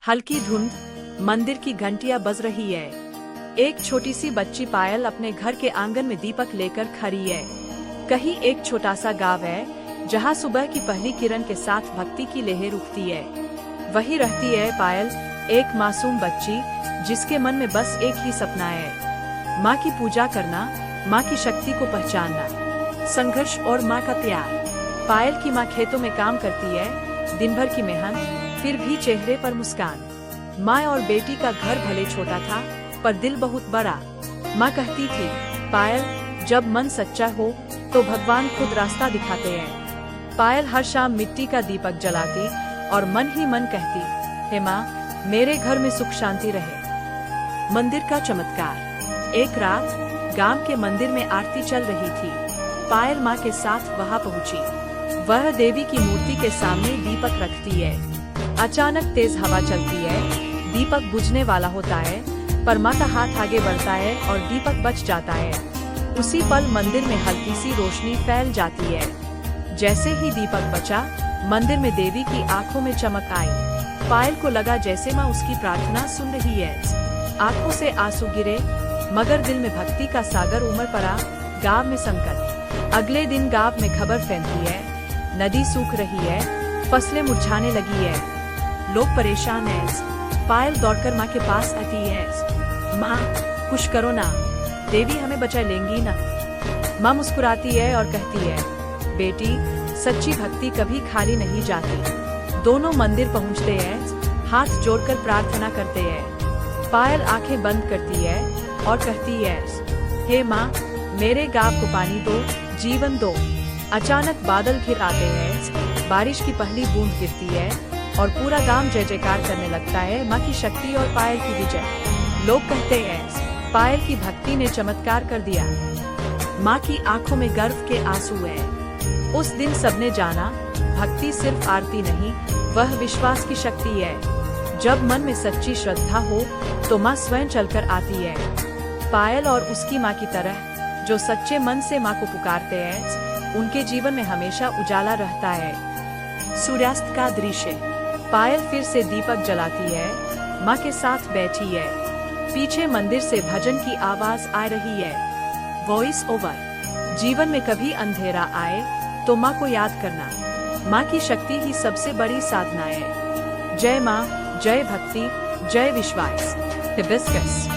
हल्की धुंध, मंदिर की घंटियां बज रही है। एक छोटी सी बच्ची पायल अपने घर के आंगन में दीपक लेकर खड़ी है। कहीं एक छोटा सा गांव है जहां सुबह की पहली किरण के साथ भक्ति की लहर उठती है। वही रहती है पायल, एक मासूम बच्ची जिसके मन में बस एक ही सपना है, माँ की पूजा करना, माँ की शक्ति को पहचानना, संघर्ष और माँ का प्यार। पायल की माँ खेतों में काम करती है, दिन भर की मेहनत, फिर भी चेहरे पर मुस्कान। माँ और बेटी का घर भले छोटा था पर दिल बहुत बड़ा। माँ कहती थी, पायल, जब मन सच्चा हो तो भगवान खुद रास्ता दिखाते हैं। पायल हर शाम मिट्टी का दीपक जलाती और मन ही मन कहती, हे माँ, मेरे घर में सुख शांति रहे। मंदिर का चमत्कार। एक रात गांव के मंदिर में आरती चल रही थी। पायल माँ के साथ वहां पहुंची। वह देवी की मूर्ति के सामने दीपक रखती है। अचानक तेज हवा चलती है, दीपक बुझने वाला होता है, पर माँ का हाथ आगे बढ़ता है और दीपक बच जाता है। उसी पल मंदिर में हल्की सी रोशनी फैल जाती है। जैसे ही दीपक बचा, मंदिर में देवी की आंखों में चमक आई। पायल को लगा जैसे माँ उसकी प्रार्थना सुन रही है। आंखों से आंसू गिरे, मगर दिल में भक्ति का सागर उमड़ पड़ा। गांव में संकट। अगले दिन गांव में खबर फैलती है, नदी सूख रही है, फसलें मुरझाने लगी है, लोग परेशान हैं। पायल दौड़कर माँ के पास आती है। माँ, कुछ करो ना, देवी हमें बचा लेंगी ना। माँ मुस्कुराती है और कहती है, बेटी, सच्ची भक्ति कभी खाली नहीं जाती। दोनों मंदिर पहुँचते हैं, हाथ जोड़कर प्रार्थना करते हैं। पायल आंखें बंद करती है और कहती है, हे माँ, मेरे गांव को पानी दो, जीवन दो। अचानक बादल घिर आते हैं, बारिश की पहली बूंद गिरती है और पूरा गांव जय जयकार करने लगता है, माँ की शक्ति और पायल की विजय। लोग कहते हैं, पायल की भक्ति ने चमत्कार कर दिया। माँ की आंखों में गर्व के आंसू है। उस दिन सबने जाना, भक्ति सिर्फ आरती नहीं, वह विश्वास की शक्ति है। जब मन में सच्ची श्रद्धा हो तो माँ स्वयं चलकर आती है। पायल और उसकी माँ की तरह जो सच्चे मन से माँ को पुकारते हैं, उनके जीवन में हमेशा उजाला रहता है। सूर्यास्त का दृश्य। पायल फिर से दीपक जलाती है, माँ के साथ बैठी है। पीछे मंदिर से भजन की आवाज आ रही है। Voice over. जीवन में कभी अंधेरा आए तो माँ को याद करना। माँ की शक्ति ही सबसे बड़ी साधना है। जय माँ, जय भक्ति, जय विश्वास। हिबिस्कस।